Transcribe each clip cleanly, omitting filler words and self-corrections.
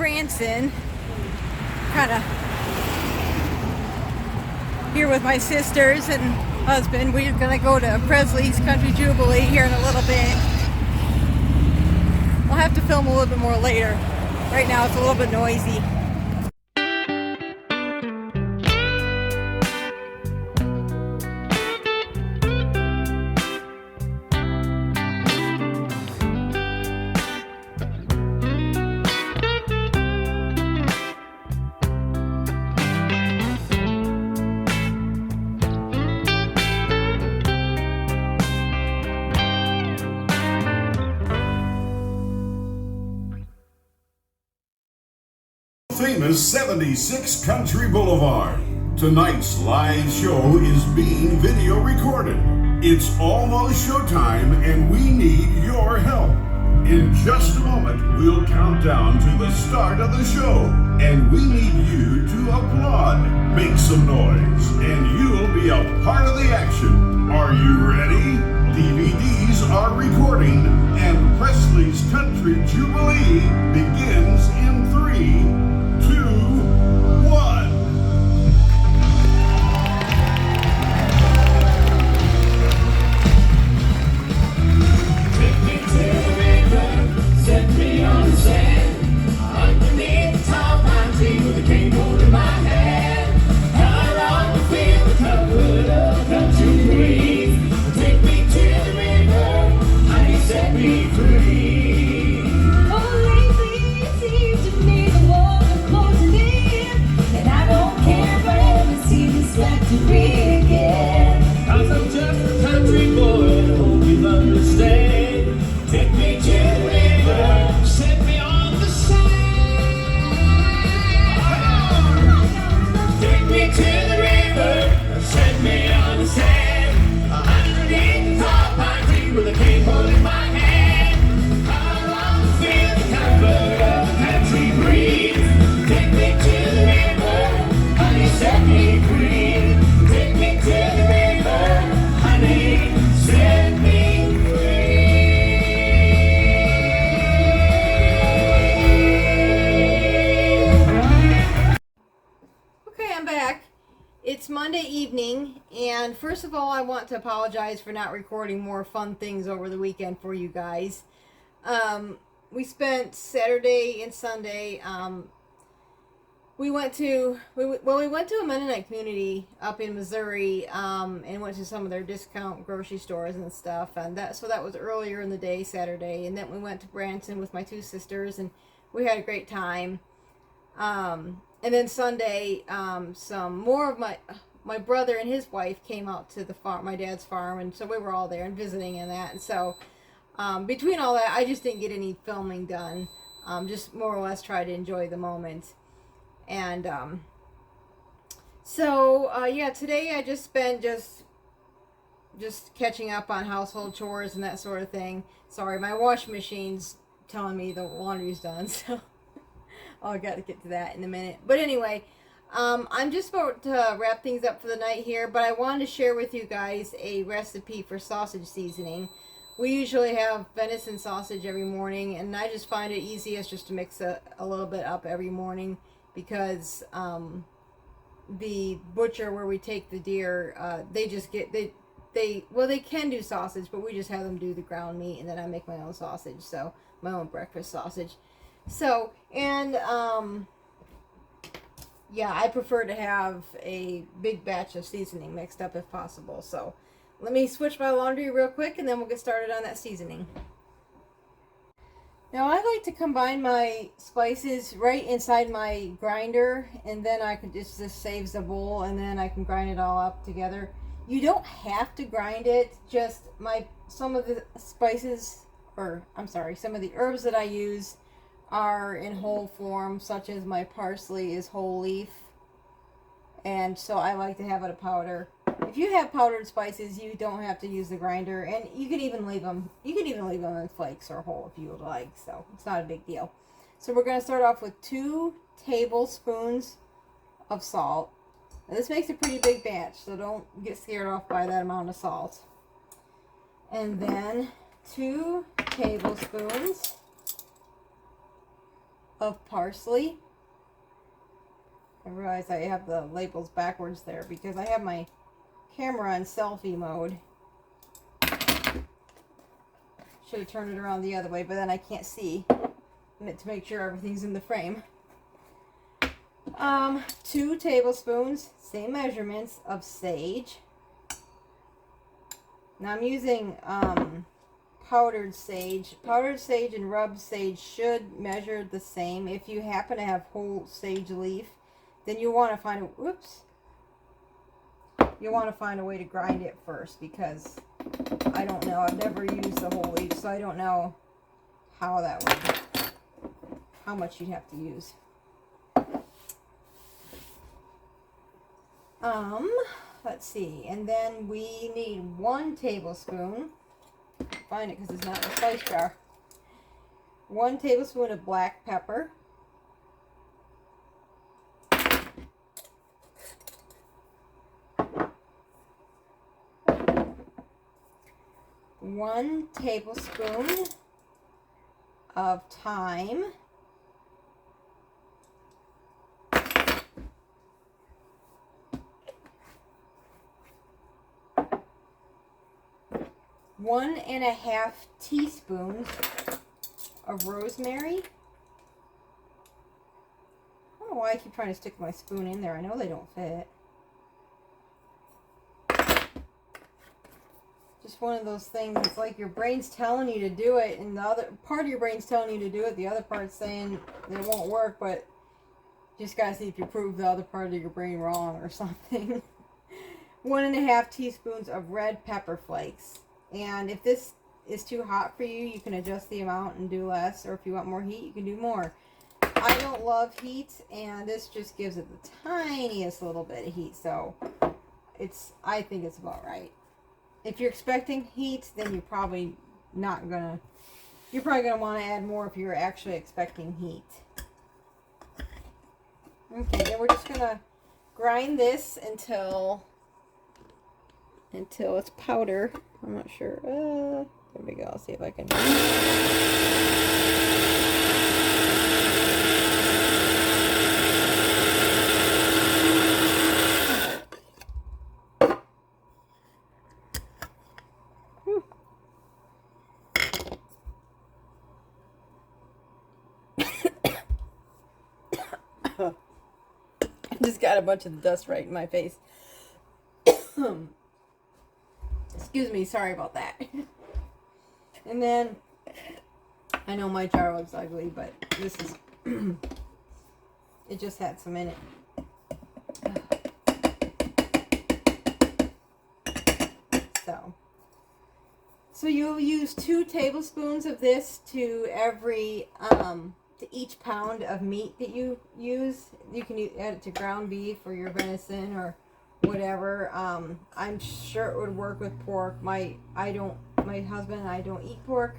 Branson, kind of here with my sisters and husband. We're going to go to Presley's Country Jubilee here in a little bit. We'll have to film a little bit more later. Right now it's a little bit noisy. Famous 76 Country Boulevard. Tonight's live show is being video recorded. It's almost showtime and we need your help. In just a moment, we'll count down to the start of the show, and we need you to applaud, make some noise, and you'll be a part of the action. Are you ready? DVDs are recording, and Presley's Country Jubilee begins in 3, 2, 1. Take me to the river, set me on the sand, underneath the tall pine tree with a cane holding my hand. Out on the field, covered up country breeze. Take me to the river, honey, set me free. Oh, lately it seems to me the walls are closing in, and I don't care if I ever see this factory again. 'Cause I'm just a country boy, and I hope you'll understand. Take me to the river, set me on the sand. Take me to the river, set me on the sand. Underneath the tall pine tree with a cane holding my hand. Out on the field, covered up the country breeze. Take me to the river, honey, set me free. Take me to the river, honey, set me free. Okay, I'm back. It's Monday evening, and first of all, I want to apologize for not recording more fun things over the weekend for you guys. We spent Saturday and Sunday. We went to a Mennonite community up in Missouri, and went to some of their discount grocery stores and stuff, and that was earlier in the day, Saturday, and then we went to Branson with my two sisters, and we had a great time. And then Sunday, some more of my brother and his wife came out to the farm, my dad's farm, and so we were all there and visiting and that. And so between all that, I just didn't get any filming done. Just more or less try to enjoy the moment. And yeah, today I just spent just catching up on household chores and that sort of thing. Sorry, my washing machine's telling me the laundry's done, so I got to get to that in a minute. But anyway, I'm just about to wrap things up for the night here, but I wanted to share with you guys a recipe for sausage seasoning. We usually have venison sausage every morning, and I just find it easiest just to mix a little bit up every morning, because the butcher where we take the deer, they can do sausage, but we just have them do the ground meat, and then I make my own sausage, so my own breakfast sausage. So, and yeah, I prefer to have a big batch of seasoning mixed up if possible. So let me switch my laundry real quick, and then we'll get started on that seasoning. Now, I like to combine my spices right inside my grinder, and then I can just saves the bowl, and then I can grind it all up together. You don't have to grind it, just some of the spices, some of the herbs that I use are in whole form, such as my parsley is whole leaf, and so I like to have it a powder. If you have powdered spices, you don't have to use the grinder, and you can even leave them in flakes or whole if you would like, so it's not a big deal. So we're going to start off with 2 tablespoons of salt. Now, this makes a pretty big batch, so don't get scared off by that amount of salt. And then 2 tablespoons of parsley. I realize I have the labels backwards there because I have my camera on selfie mode. Should have turned it around the other way, but then I can't see to make sure everything's in the frame. 2 tablespoons, same measurements, of sage. Now I'm using powdered sage. Powdered sage and rubbed sage should measure the same. If you happen to have whole sage leaf, then you want to find a you'll want to find a way to grind it first, because I don't know. I've never used the whole leaf, so I don't know how that would, how much you'd have to use. Let's see, and then we need 1 tablespoon. Find it because it's not in the spice jar. 1 tablespoon of black pepper. 1 tablespoon of thyme. 1½ teaspoons of rosemary. I don't know why I keep trying to stick my spoon in there. I know they don't fit. Just one of those things. It's like your brain's telling you to do it, and the other part of your brain's telling you to do it. The other part's saying it won't work, but you just gotta see if you prove the other part of your brain wrong or something. 1½ teaspoons of red pepper flakes. And if this is too hot for you, you can adjust the amount and do less, or if you want more heat, you can do more. I don't love heat, and this just gives it the tiniest little bit of heat, so I think it's about right. If you're expecting heat, then you're probably gonna want to add more if you're actually expecting heat. Okay, then we're just gonna grind this until it's powder. I'm not sure. There we go. I'll see if I can. I just got a bunch of the dust right in my face. Excuse me, sorry about that. And then, I know my jar looks ugly, but this is, it just had some in it. So you'll use 2 tablespoons of this to to each pound of meat that you use. You can add it to ground beef or your venison or whatever. I'm sure it would work with pork. My husband and I don't eat pork,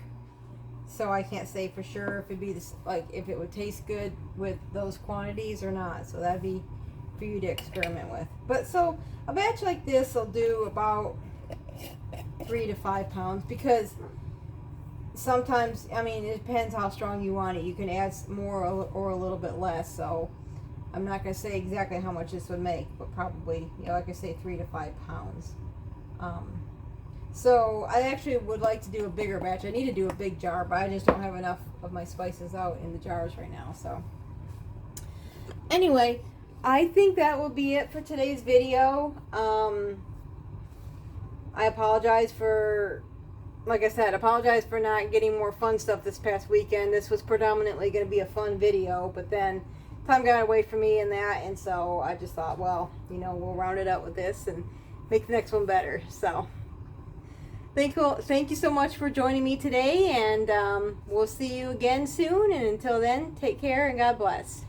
so I can't say for sure if it'd be this, if it would taste good with those quantities or not. So that'd be for you to experiment with. But so a batch like this will do about 3 to 5 pounds, because sometimes, I mean, it depends how strong you want it. You can add more or a little bit less. So I'm not going to say exactly how much this would make, but probably, like I say, 3 to 5 pounds. So I actually would like to do a bigger batch. I need to do a big jar, but I just don't have enough of my spices out in the jars right now. So anyway, I think that will be it for today's video. I apologize for, like I said, apologize for not getting more fun stuff this past weekend. This was predominantly going to be a fun video, but then time got away from me and that, and so I just thought, well, we'll round it out with this and make the next one better. So thank you so much for joining me today, and we'll see you again soon, and until then, take care and God bless.